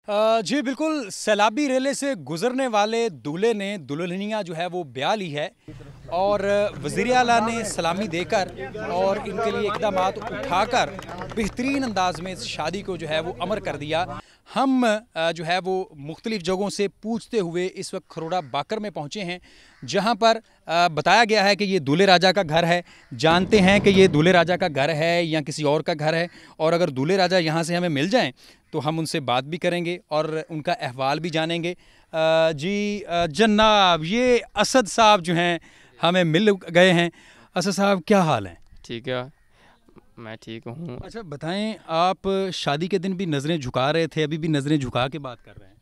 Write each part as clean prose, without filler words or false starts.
जी बिल्कुल, सैलाबी रेले से गुजरने वाले दूल्हे ने दुल्हनिया जो है वो ब्याह ली है और वज़ीर आला ने सलामी देकर और इनके लिए इक़दामात उठाकर बेहतरीन अंदाज में इस शादी को जो है वो अमर कर दिया। हम जो है वो मुख्तलिफ़ जगहों से पूछते हुए इस वक्त खरोड़ा बाकर में पहुँचे हैं, जहाँ पर बताया गया है कि ये दूल्हे राजा का घर है। जानते हैं कि ये दूल्हे राजा का घर है या किसी और का घर है, और अगर दूल्हे राजा यहाँ से हमें मिल जाएं तो हम उनसे बात भी करेंगे और उनका अहवाल भी जानेंगे। जनाब, ये असद साहब जो हैं हमें मिल गए हैं। असद साहब, क्या हाल है? ठीक है, मैं ठीक हूँ। अच्छा बताएं, आप शादी के दिन भी नज़रें झुका रहे थे, अभी भी नज़रें झुका के बात कर रहे हैं?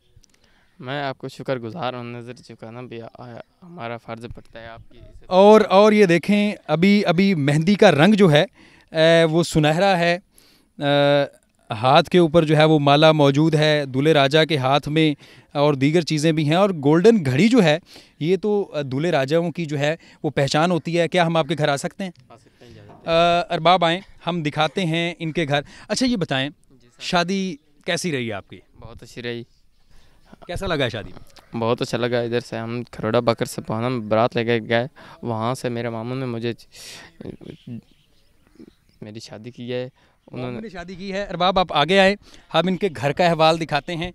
मैं आपको शुक्रगुजार हूँ, नज़र झुकाना भी हमारा फ़र्ज़ पड़ता है आपकी। और ये देखें, अभी मेहंदी का रंग जो है वो सुनहरा है। हाथ के ऊपर जो है वो माला मौजूद है दूल्हे राजा के हाथ में, और दीगर चीज़ें भी हैं। और गोल्डन घड़ी जो है ये तो दूल्हे राजाओं की जो है वो पहचान होती है। क्या हम आपके घर आ सकते हैं? अरबाब आएँ, हम दिखाते हैं इनके घर। अच्छा ये बताएं, शादी कैसी रही आपकी? बहुत अच्छी रही। कैसा लगा है शादी? बहुत अच्छा लगा। इधर से हम खरोड़ा बाकर से पहुँचा, बारात लेके गए, वहाँ से मेरे मामू ने मुझे मेरी शादी की है। उन्होंने शादी की है। अरबाब आप आगे आए, हम इनके घर का अहवाल दिखाते हैं।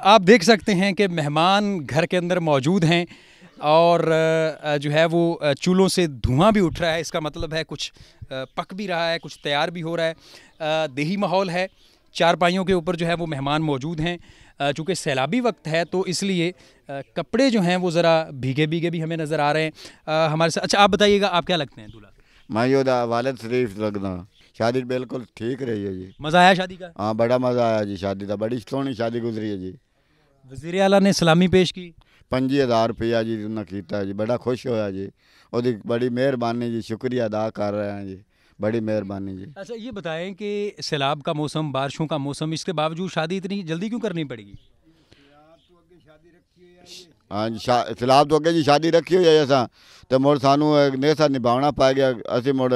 आप देख सकते हैं कि मेहमान घर के अंदर मौजूद हैं और जो है वो चूल्हों से धुआं भी उठ रहा है। इसका मतलब है कुछ पक भी रहा है, कुछ तैयार भी हो रहा है। देही माहौल है। चारपाइयों के ऊपर जो है वो मेहमान मौजूद हैं। चूँकि सैलाबी वक्त है तो इसलिए कपड़े जो हैं वो ज़रा भीगे भीगे भी हमें नज़र आ रहे हैं हमारे साथ। अच्छा आप बताइएगा, आप क्या लगते हैं दूल्हा? मैं योदा वालिद शरीफ लगदा। शादी बिल्कुल ठीक रही है जी। मज़ा आया शादी का? हाँ, बड़ा मज़ा आया जी। शादी का बड़ी सोहनी शादी गुजरी है जी। वज़ीर आला ने सलामी पेश की। 25,000 रुपया जी उन्हें किया जी। बड़ा खुश होया जी, ओदी बड़ी मेहरबानी जी। शुक्रिया अदा कर रहे हैं जी, बड़ी मेहरबानी जी। अच्छा ये बताएं कि सैलाब का मौसम, बारिशों का मौसम, इसके बावजूद शादी इतनी जल्दी क्यों करनी पड़ेगी? हाँ जी, सैलाब तो अगे जी शादी रखी हुई है असा, तो मुड़ सानू नेसा निभावना पै गया। असी मुड़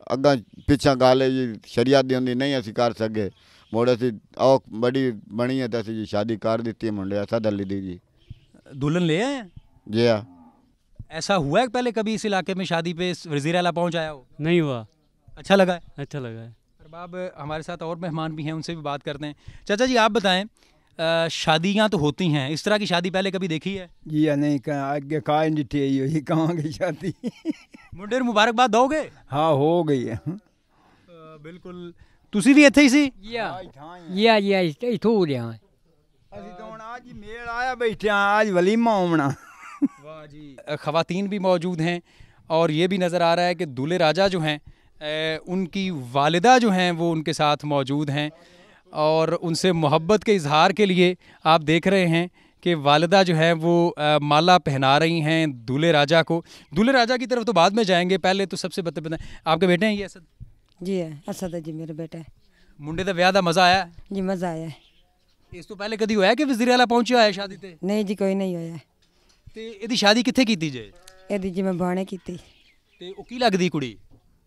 अग्गा पिछा गल जी शरीयत दी होंदी नहीं असी कर सके, मुड़ असी औ बड़ी बनी है तो असी जी शादी कर दी मुंडे असद अली दी जी। दुल्हन ले आए हैं? जी हाँ। ऐसा हुआ है पहले कभी इस इलाके में शादी पे वज़ीर आला पहुंच आया हो? नहीं हुआ। अच्छा लगा है? अच्छा लगा है। अरबाब, हमारे साथ और मेहमान भी हैं, उनसे भी बात करते हैं। चाचा जी आप बताएं, शादियाँ तो होती हैं, इस तरह की शादी पहले कभी देखी है? जी नहीं, अगे का डिटे कहाँ गई शादी। मुंडे मुबारकबाद दोगे? हाँ हो गई है। बिल्कुल। तुसी भी इत्थे ही सी? इथों रहा आज मेल आया बैठे आज वलीमा होना। वाह जी। ख़वातीन भी मौजूद हैं और ये भी नज़र आ रहा है कि दूल्हे राजा जो हैं उनकी वालिदा जो हैं वो उनके साथ मौजूद हैं और उनसे मोहब्बत के इजहार के लिए आप देख रहे हैं कि वालिदा जो है वो माला पहना रही हैं दूल्हे राजा को। दूल्हे राजा की तरफ तो बाद में जाएंगे, पहले तो सबसे बताएं, आपके बेटे हैं ये असद? जी है, असद है जी मेरे बेटे। मुंडे का ब्याह का मज़ा आया जी? मज़ा आया। इस तो पहले कभी होया कि वज़ीर आला पहुंचा है शादी ते? नहीं जी, कोई नहीं होया। ते इहदी शादी कित्थे कीती जे? एदी जी मैं बाणे कीती। ते ओ की लगदी कुड़ी?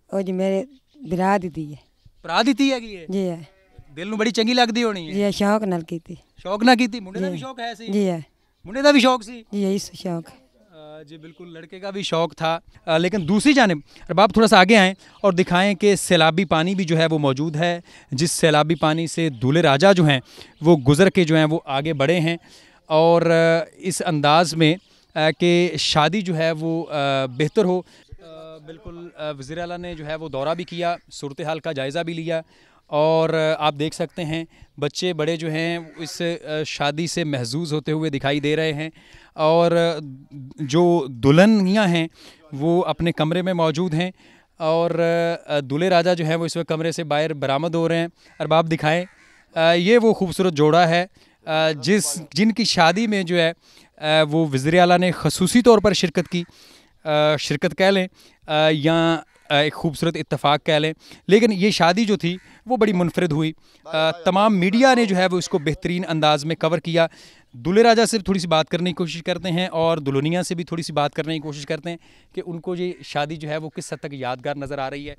ओ जी मेरे भरा दी है। भरा दी है कि जी है। दिल नूं बड़ी चंगी लगदी होनी है? जी है, शौक नाल कीती। शौक ना कीती? मुंडे दा भी शौक है सी? जी है। मुंडे दा भी शौक सी? जी है, इस शौक। जी बिल्कुल, लड़के का भी शौक था। लेकिन दूसरी जानिब अरबाब थोड़ा सा आगे आएँ और दिखाएं कि सैलाबी पानी भी जो है वो मौजूद है, जिस सैलाबी पानी से दूल्हे राजा जो हैं वो गुज़र के जो हैं वो आगे बढ़े हैं। और इस अंदाज़ में कि शादी जो है वो बेहतर हो। बिल्कुल, वज़ीर आला ने जो है वो दौरा भी किया, सूरत हाल का जायज़ा भी लिया और आप देख सकते हैं बच्चे बड़े जो हैं इस शादी से महजूज़ होते हुए दिखाई दे रहे हैं और जो दुल्हनियाँ हैं वो अपने कमरे में मौजूद हैं और दूल्हे राजा जो है वो इस वक्त कमरे से बाहर बरामद हो रहे हैं। अरबाब दिखाएं, ये वो खूबसूरत जोड़ा है जिनकी शादी में जो है वो वज़ीर आला ने ख़ुसूसी तौर पर शिरकत की। शिरकत कह लें या एक खूबसूरत इत्तेफाक कह लें, लेकिन ये शादी जो थी वो बड़ी मुनफरिद हुई। तमाम मीडिया ने जो है वो इसको बेहतरीन अंदाज में कवर किया। दूल्हे राजा से थोड़ी सी बात करने की कोशिश करते हैं और दुल्हनिया से भी थोड़ी सी बात करने की कोशिश करते हैं कि उनको ये शादी जो है वो किस हद तक यादगार नज़र आ रही है।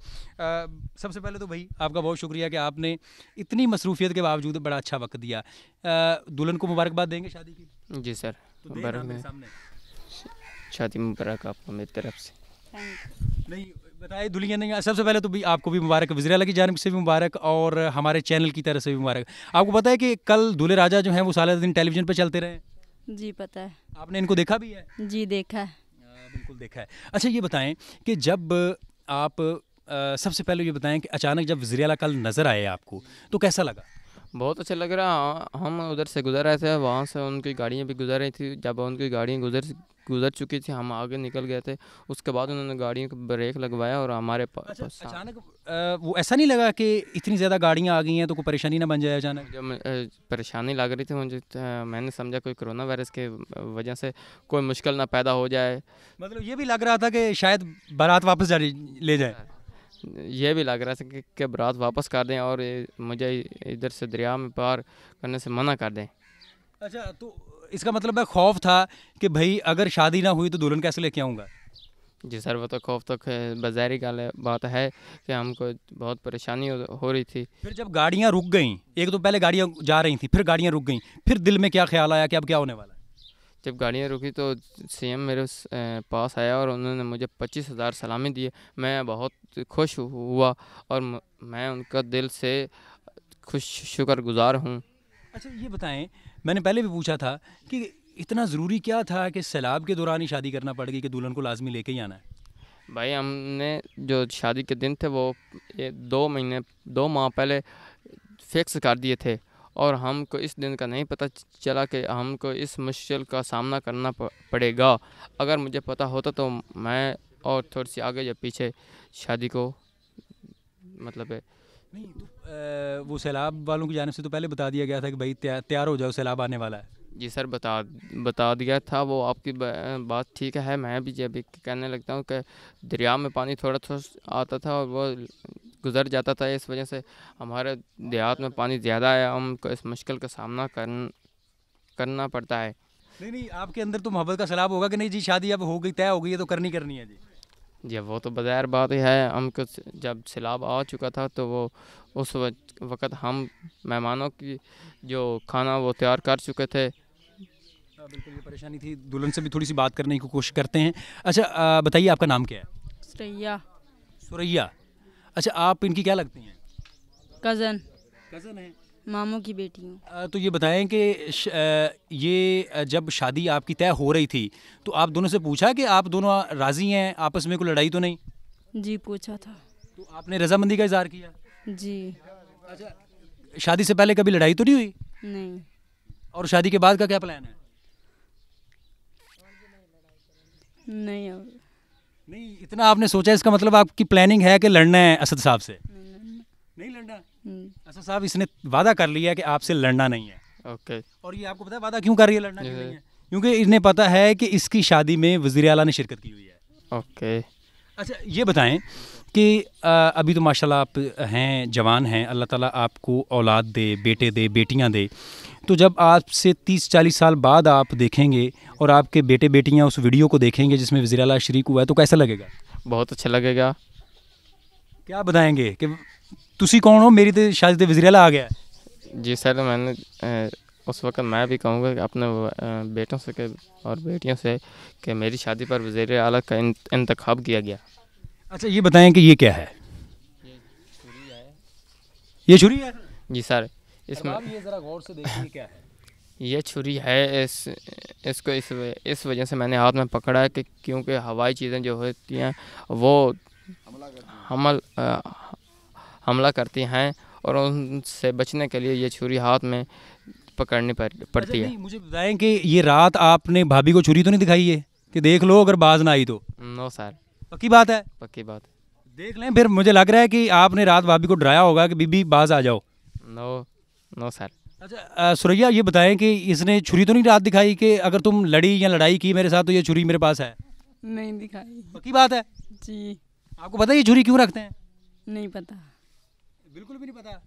सबसे पहले तो भाई आपका बहुत शुक्रिया कि आपने इतनी मसरूफियत के बावजूद बड़ा अच्छा वक्त दिया। दुल्हन को मुबारकबाद देंगे शादी की? जी सर, तो दें ना मेरे सामने। शादी मुबारक आपको मेरी तरफ से। नहीं बताइए दुल्हन नहीं, सबसे पहले तो भी आपको भी मुबारक, वज़ीर-ए-आला की जानिब से भी मुबारक और हमारे चैनल की तरफ से भी मुबारक। आपको पता है कि कल दूल्हे राजा जो हैं वो सारा दिन टेलीविज़न पे चलते रहे? जी पता है। आपने इनको देखा भी है? जी देखा है। बिल्कुल देखा है। अच्छा ये बताएं कि जब आप सबसे पहले ये बताएं कि अचानक जब वज़ीर-ए-आला कल नज़र आए आपको तो कैसा लगा? बहुत अच्छा लग रहा। हम उधर से गुजर रहे थे, वहाँ से उनकी गाड़ियाँ भी गुजर रही थी। जब उनकी गाड़ियाँ गुजर चुकी थी, हम आगे निकल गए थे। उसके बाद उन्होंने गाड़ियों को ब्रेक लगवाया और हमारे पास अचानक वो ऐसा नहीं लगा कि इतनी ज़्यादा गाड़ियाँ आ गई हैं तो कोई परेशानी ना बन जाए अचानक? जब परेशानी लग रही थी मुझे, मैंने समझा कोई कोरोना वायरस के वजह से कोई मुश्किल ना पैदा हो जाए। मतलब ये भी लग रहा था कि शायद बारात वापस ले जाए? ये भी लग रहा था कि बारात वापस कर दें और मुझे इधर से दरिया में पार करने से मना कर दें। अच्छा, तो इसका मतलब है खौफ था कि भाई अगर शादी ना हुई तो दुल्हन कैसे लेके आऊँगा? जी सर, वो तो खौफ तो बाज़ारी बात है कि हमको बहुत परेशानी हो रही थी। फिर जब गाड़ियाँ रुक गईं, एक तो पहले गाड़ियाँ जा रही थी, फिर गाड़ियाँ रुक गईं, फिर दिल में क्या ख्याल आया कि अब क्या होने वाला है? जब गाड़ियाँ रुकी तो सीएम मेरे पास आया और उन्होंने मुझे 25,000 सलामी दिए। मैं बहुत खुश हुआ और मैं उनका दिल से शुक्रगुजार हूँ। अच्छा ये बताएं, मैंने पहले भी पूछा था कि इतना ज़रूरी क्या था कि सैलाब के दौरान ही शादी करना पड़ गई कि दुल्हन को लाजमी लेके ही आना है? भाई हमने जो शादी के दिन थे वो 2 माह पहले फिक्स कर दिए थे और हमको इस दिन का नहीं पता चला कि हमको इस मुश्किल का सामना करना पड़ेगा। अगर मुझे पता होता तो मैं और थोड़ी सी आगे या पीछे शादी को मतलब नहीं तो वो सैलाब वालों की जानिब से तो पहले बता दिया गया था कि भाई तैयार हो जाओ, सैलाब आने वाला है। जी सर, बता दिया था। वो आपकी बात ठीक है। मैं भी जब कहने लगता हूँ कि दरिया में पानी थोड़ा थोड़ा आता था और वो गुज़र जाता था। इस वजह से हमारे देहात में पानी ज़्यादा है, हमको इस मुश्किल का सामना करना पड़ता है। नहीं आपके अंदर तो मोहब्बत का सैलाब होगा कि नहीं जी शादी अब हो गई, तय हो गई है तो करनी है जी? जी वो तो बज़ाहिर बात ही है। हमको जब सैलाब आ चुका था तो वो उस वक़्त हम मेहमानों की जो खाना वो तैयार कर चुके थे। बिल्कुल ये परेशानी थी। दुल्हन से भी थोड़ी सी बात करने की कोशिश करते हैं। अच्छा बताइए आपका नाम क्या है? सुरैया। सुरैया। अच्छा आप इनकी क्या लगती हैं? कज़न है, मामू की बेटी हूँ। तो ये बताएं कि ये जब शादी आपकी तय हो रही थी तो आप दोनों से पूछा कि आप दोनों राज़ी हैं, आपस में कोई लड़ाई तो नहीं? जी पूछा था। तो आपने रजामंदी का इजहार किया? जी। अच्छा शादी से पहले कभी लड़ाई तो नहीं हुई? नहीं। और शादी के बाद का क्या प्लान है? नहीं इतना आपने सोचा, इसका मतलब आपकी प्लानिंग है कि लड़ना है असद साहब से? नहीं लड़ना। असद साहब इसने वादा कर लिया कि आपसे लड़ना नहीं है। ओके। और ये आपको पता है वादा क्यों कर रही है, लड़ना क्यों नहीं है? क्योंकि इन्हें पता है कि इसकी शादी में वज़ीर-ए-आला ने शिरकत की हुई है। ओके। अच्छा ये बताएं कि अभी तो माशाल्लाह आप हैं, जवान हैं, अल्लाह ताला आपको औलाद दे, बेटे दे, बेटियां दे, तो जब आपसे 30-40 साल बाद आप देखेंगे और आपके बेटे बेटियां उस वीडियो को देखेंगे जिसमें वज़ीर-ए-आला शरीक हुआ है तो कैसा लगेगा? बहुत अच्छा लगेगा। क्या बताएंगे कि तुसी कौन हो, मेरी तो शादी ते वज़ीर-ए-आला आ गया है? जी सर, मैंने उस वक्त मैं भी कहूँगा कि अपने बेटों से और बेटियों से कि मेरी शादी पर वज़ीर-ए-आला का इंतखाब किया गया। अच्छा ये बताएं कि ये क्या है? ये छुरी है? जी सर, इसमें ये ज़रा गौर से देखिए क्या है। ये छुरी है। इसको इस वजह से मैंने हाथ में पकड़ा है कि क्योंकि हवाई चीज़ें जो होती हैं वो हमला करती हैं और उनसे बचने के लिए ये छुरी हाथ में पकड़नी पड़ती है। नहीं मुझे बताएं कि ये रात आपने भाभी को छुरी तो नहीं दिखाई है कि देख लो अगर बाज ना आई तो? No sir. पक्की बात है? पक्की बात। देख लें फिर। मुझे लग रहा है कि आपने रात भाभी को डराया होगा कि बीबी बाज आ जाओ। No sir. अच्छा सुरैया ये बताएं कि इसने छुरी तो नहीं रात दिखाई कि अगर तुम लड़ी या लड़ाई की मेरे साथ तो ये छुरी मेरे पास है? नहीं दिखाई। पक्की बात है? जी। आपको पता है ये छुरी क्यों रखते हैं? नहीं पता। बिल्कुल भी नहीं पता।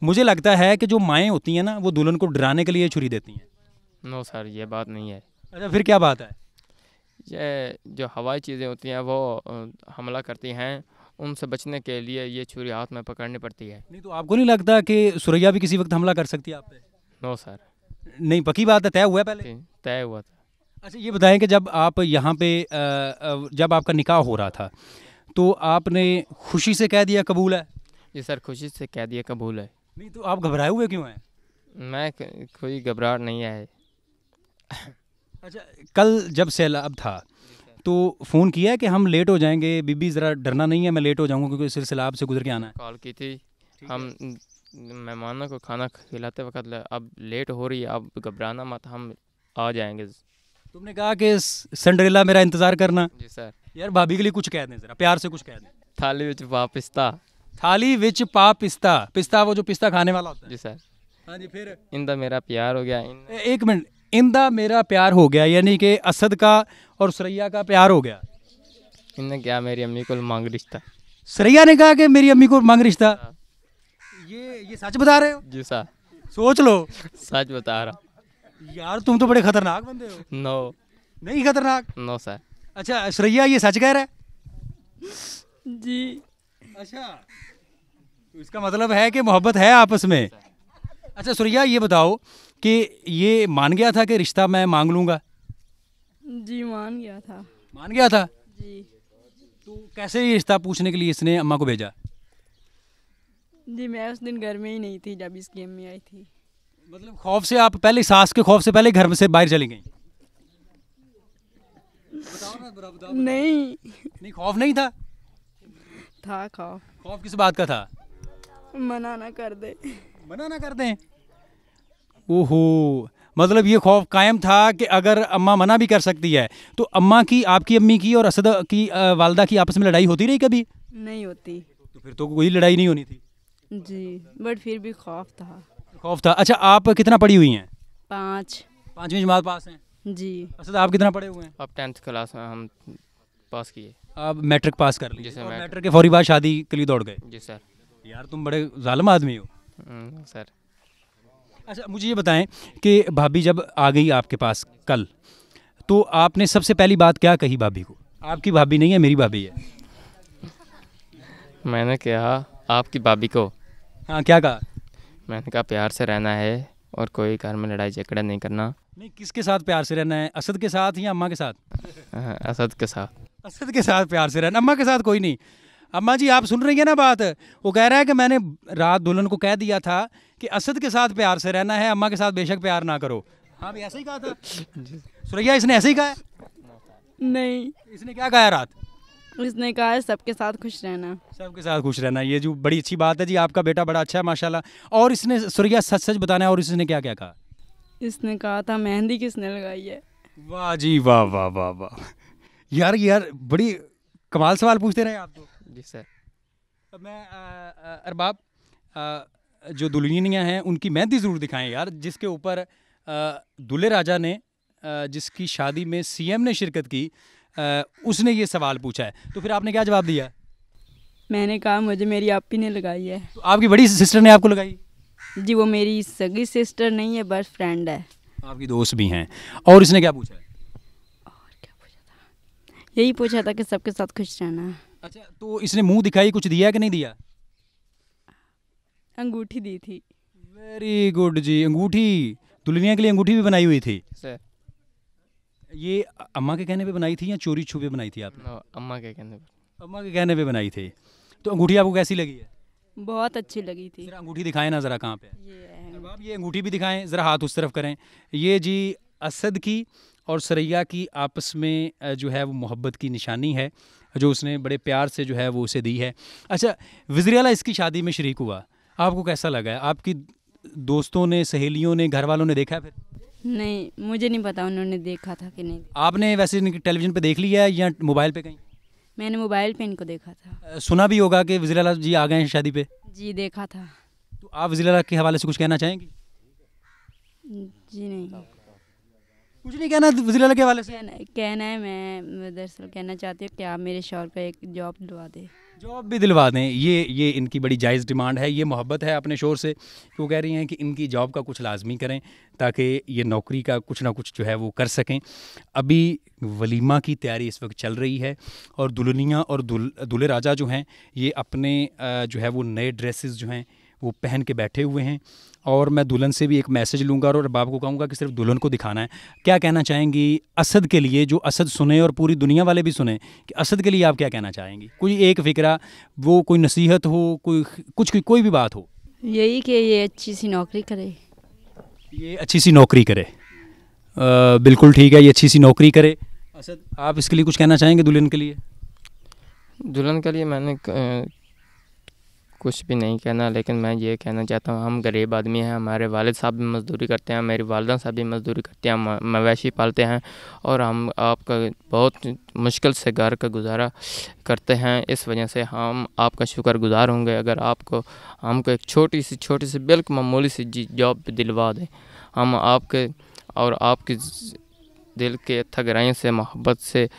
मुझे लगता है कि जो माएँ होती हैं ना वो दुल्हन को डराने के लिए छुरी देती हैं। नो सर, ये बात नहीं है। अच्छा फिर क्या बात है? ये जो हवाई चीज़ें होती हैं वो हमला करती हैं, उनसे बचने के लिए ये छुरी हाथ में पकड़नी पड़ती है। नहीं तो आपको नहीं लगता कि सुरैया भी किसी वक्त हमला कर सकती है आप पे? नो सर, नहीं, पक्की बात है, तय हुआ है पहले? तय हुआ था। अच्छा ये बताएं कि जब आप यहाँ पे जब आपका निकाह हो रहा था तो आपने खुशी से कह दिया कबूल है? जी सर, खुशी से कह दिया कबूल है। नहीं तो आप घबराए हुए क्यों हैं? मैं कोई घबराहट नहीं है। अच्छा कल जब सैलाब था तो फ़ोन किया है कि हम लेट हो जाएंगे, बीबी ज़रा डरना नहीं है, मैं लेट हो जाऊंगा क्योंकि सैलाब से गुजर के आना है? कॉल की थी। हम मेहमानों को खाना खिलाते वक्त अब लेट हो रही है, अब घबराना मत, हम आ जाएंगे। तुमने कहा कि सिंड्रेला मेरा इंतज़ार करना। जी सर। यार भाभी के लिए कुछ कह दें, ज़रा प्यार से कुछ कह दें। थाली विच पिस्ता। थाली विच पा पिस्ता। पिस्ता वो जो पिस्ता खाने वाला होता है। जी सर। हाँ जी फिर? इंदा मेरा प्यार हो गया। एक मिनट, इंदा मेरा प्यार हो गया यानी कि असद का और सुरैया का प्यार हो गया। इनने क्या मेरी अम्मी को मांग रिश्ता। सुरैया ने कहा कि मेरी अम्मी को मांग रिश्ता। ये सच बता रहे हो? जी सर, सोच लो। सच बता रहा। यार तुम तो बड़े खतरनाक बंदे हो। नो। नहीं खतरनाक? No sir. अच्छा सुरैया ये सच कह रहा है? जी। अच्छा तो इसका मतलब है कि मोहब्बत है आपस में। अच्छा सुरैया ये बताओ कि ये मान गया था कि रिश्ता मैं मांग लूँगा? जी मान गया था। मान गया था? जी। तो कैसे ये रिश्ता पूछने के लिए इसने अम्मा को भेजा? जी मैं उस दिन घर में ही नहीं थी जब इसकी अम्मी आई थी। मतलब खौफ से आप पहले, सास के खौफ से पहले घर में से बाहर चली गई? नहीं नहीं खौफ नहीं था? था खौफ। खौफ किस बात का था? मना ना कर दे। मना ना कर दें? ओहो, मतलब ये खौफ कायम था कि अगर अम्मा मना भी कर सकती है तो अम्मा की, आपकी अम्मी की और असद की वालदा की आपस में लड़ाई होती रही कभी? नहीं होती। तो फिर तो कोई लड़ाई नहीं होनी थी। जी बट फिर भी खौफ था। खौफ था। अच्छा आप कितना पढ़ी हुई हैं? 5। 5वीं जमात पास हैं? जी। असद आप कितना पढ़े हुए हैं? अब 10th क्लास में हम पास किए। आप मैट्रिक पास कर लीजिए जी सर, और मैट्रिक। मैट्रिक के फौरी बाद शादी के लिए दौड़ गए? जी सर। यार तुम बड़े जालिम आदमी हो। सर। अच्छा मुझे ये बताएं कि भाभी जब आ गई आपके पास कल तो आपने सबसे पहली बात क्या कही भाभी को? आपकी भाभी नहीं है, मेरी भाभी है। मैंने कहा आपकी भाभी को, हाँ क्या कहा? मैंने कहा प्यार से रहना है और कोई घर में लड़ाई झगड़ा नहीं करना। नहीं किसके साथ प्यार से रहना है, असद के साथ या अम्मा के साथ? असद के साथ। असद के साथ प्यार से रहना, अम्मा के साथ कोई नहीं। अम्मा जी आप सुन रही हैं ना बात? वो कह रहा है कि मैंने रात दुल्हन को कह दिया था कि असद के साथ प्यार से रहना है, अम्मा के साथ बेशक प्यार ना करो। हाँ भी ऐसा ही कहा था सुरैया? इसने ऐसे ही कहा है? नहीं इसने क्या कहा रात? उसने कहा है सबके साथ खुश रहना। सबके साथ खुश रहना, ये जो बड़ी अच्छी बात है जी। आपका बेटा बड़ा अच्छा है माशाल्लाह। और इसने सुरैया सच सच बताना है, और इसने क्या क्या कहा? इसने कहा था मेहंदी किसने लगाई है। वाह जी वाह वाह वाह वाह। यार बड़ी कमाल सवाल पूछते रहे आप तो। जी सर। अब मैं अरबाब, जो दुल्हनियाँ हैं उनकी मेहंदी ज़रूर दिखाएं यार, जिसके ऊपर दूल्हे राजा ने, जिसकी शादी में सीएम ने शिरकत की, उसने ये सवाल पूछा है। तो फिर आपने क्या जवाब दिया? मैंने कहा मुझे मेरी आपी ने लगाई है। तो आपकी बड़ी सिस्टर ने आपको लगाई? जी वो मेरी सगी सिस्टर नहीं है, बस फ्रेंड है। आपकी दोस्त भी हैं। और इसने क्या पूछा है? यही पूछा था कि सबके साथ खुश रहना। अच्छा तो इसने मुंह दिखाई, कुछ दिया कि नहीं दिया? अंगूठी दी थी। वेरी गुड जी, अंगूठी। दुल्हनिया के लिए अंगूठी भी बनाई हुई थी? सर। ये अम्मा के कहने पे बनाई थी या चोरी छुपे बनाई थी आपने? अम्मा के कहने पर। अम्मा के कहने पे बनाई थी। तो अंगूठी आपको कैसी लगी है? बहुत अच्छी लगी थी। ज़रा अंगूठी दिखाएं ना, ज़रा कहाँ पे है? ये है। अरबाब ये अंगूठी भी दिखाएं, ज़रा हाथ उस तरफ करें। ये जी असद की और सुरैया की आपस में जो है वो मोहब्बत की निशानी है, जो उसने बड़े प्यार से जो है वो उसे दी है। अच्छा वज़ीर आला इसकी शादी में शरीक हुआ, आपको कैसा लगा है? आपकी दोस्तों ने, सहेलियों ने, घर वालों ने देखा फिर? नहीं मुझे नहीं पता उन्होंने देखा था कि नहीं। आपने वैसे इनकी टेलीविज़न पे देख लिया है या मोबाइल पे कहीं? मैंने मोबाइल पे इनको देखा था। सुना भी होगा कि वज़ीर आला जी आ गए हैं शादी पे? जी देखा था। तो आप वज़ीर आला के हवाले से कुछ कहना चाहेंगी? जी नहीं। कुछ नहीं कहना वज़ीर आला के हवाले से? कहना है, मैं दरअसल कहना चाहती हूँ कि आप मेरे शौहर को एक जॉब दिलवा दें। जॉब भी दिलवा दें, ये इनकी बड़ी जायज़ डिमांड है। ये मोहब्बत है अपने शोर से कि वो कह रही हैं कि इनकी जॉब का कुछ लाजमी करें ताकि ये नौकरी का कुछ ना कुछ जो है वो कर सकें। अभी वलीमा की तैयारी इस वक्त चल रही है और दुल्हनिया और दूल्हे राजा जो हैं ये अपने जो है वो नए ड्रेसेस जो हैं वो पहन के बैठे हुए हैं। और मैं दुल्हन से भी एक मैसेज लूँगा और बाप को कहूँगा कि सिर्फ दुल्हन को दिखाना है। क्या कहना चाहेंगी असद के लिए, जो असद सुने और पूरी दुनिया वाले भी सुने, कि असद के लिए आप क्या कहना चाहेंगी? कोई एक फ़िक्रा, वो कोई नसीहत हो, कोई भी बात हो। यही कि ये अच्छी सी नौकरी करे। ये अच्छी सी नौकरी करे, बिल्कुल ठीक है, ये अच्छी सी नौकरी करे। असद, आप इसके लिए कुछ कहना चाहेंगे दुल्हन के लिए? दुल्हन के लिए मैंने कुछ भी नहीं कहना, लेकिन मैं ये कहना चाहता हूँ हम गरीब आदमी हैं। हमारे वालिद साहब भी मज़दूरी करते हैं, मेरी वालदा साहब भी मज़दूरी करते हैं, मवेशी पालते हैं और हम आपका बहुत मुश्किल से घर का गुजारा करते हैं। इस वजह से हम आपका शुक्रगुज़ार होंगे अगर आपको हमको एक छोटी सी बिल्कुल मामूली सी जॉब दिलवा दें। हम आपके और आपकी दिल के गहराई से मोहब्बत से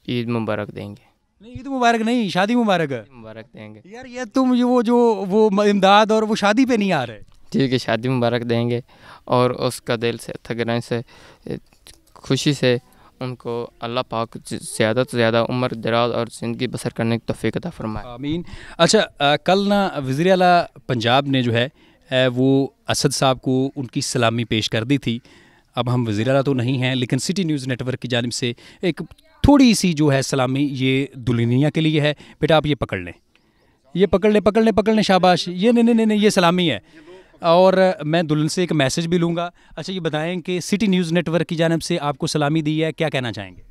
ईद मुबारक देंगे। नहीं, ईद मुबारक नहीं, शादी मुबारक है। मुबारक देंगे यार ये तुम वो इमदाद और वो शादी पे नहीं आ रहे। ठीक है, शादी मुबारक देंगे और उसका दिल से गहराई से खुशी से उनको अल्लाह पाक ज़्यादा से ज़्यादा उम्र दराज और ज़िंदगी बसर करने की तौफीक अता फरमाए। आमीन। अच्छा, कल ना वज़ीर आला पंजाब ने जो है वो असद साहब को उनकी सलामी पेश कर दी थी। अब हम वज़ीर आला तो नहीं हैं, लेकिन सिटी न्यूज़ नेटवर्क की जानिब से एक थोड़ी सी जो है सलामी ये दुल्हनिया के लिए है। बेटा आप ये पकड़ लें, ये पकड़ लें, शाबाश। ये नहीं, ये सलामी है। और मैं दुल्हन से एक मैसेज भी लूँगा। अच्छा, ये बताएं कि सिटी न्यूज़ नेटवर्क की जानिब से आपको सलामी दी है, क्या कहना चाहेंगे?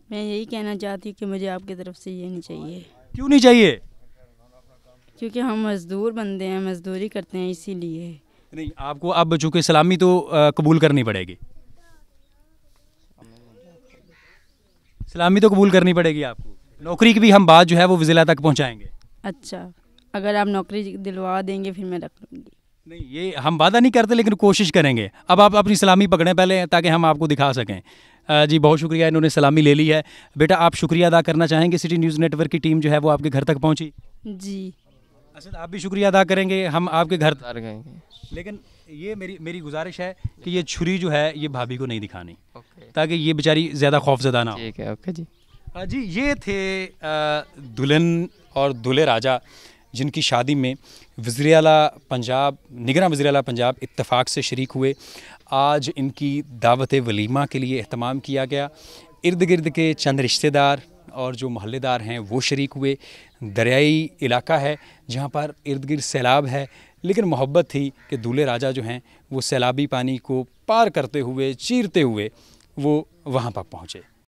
मैं यही कहना चाहती हूँ कि मुझे आपकी तरफ से ये नहीं चाहिए। क्यों नहीं चाहिए? क्योंकि हम मज़दूर बंदे हैं, मज़दूरी करते हैं, इसीलिए। नहीं, आपको अब चूँकि सलामी तो कबूल करनी पड़ेगी, सलामी तो कबूल करनी पड़ेगी आपको। नौकरी की भी हम बात जो है वो वज़ीर तक पहुँचाएँगे। अच्छा, अगर आप नौकरी दिलवा देंगे फिर मैं रख लूँगी। नहीं, ये हम वादा नहीं करते, लेकिन कोशिश करेंगे। अब आप अपनी सलामी पकड़ें पहले, ताकि हम आपको दिखा सकें। जी बहुत शुक्रिया, इन्होंने सलामी ले ली है। बेटा आप शुक्रिया अदा करना चाहेंगे? सिटी न्यूज़ नेटवर्क की टीम जो है वो आपके घर तक पहुँची। जी। असद आप भी शुक्रिया अदा करेंगे, हम आपके घर गएंगे। लेकिन ये मेरी गुजारिश है कि ये छुरी जो है ये भाभी को नहीं दिखानी, ओके, ताकि ये बेचारी ज़्यादा खौफजदा ना हो। ठीक है, ओके जी। जी ये थे दुल्हन और दूल्हे राजा जिनकी शादी में वज़ीर आला पंजाब, निगरान वज़ीर आला पंजाब इत्तफ़ाक़ से शरीक हुए। आज इनकी दावत वलीमा के लिए अहतमाम किया गया। इर्द गिर्द के चंद रिश्तेदार और जो मोहल्लेदार हैं वो शरीक हुए। दरियाई इलाका है जहाँ पर इर्द गिर्द सैलाब है, लेकिन मोहब्बत थी कि दूल्हे राजा जो हैं वो सैलाबी पानी को पार करते हुए, चीरते हुए वो वहाँ पर पहुँचे।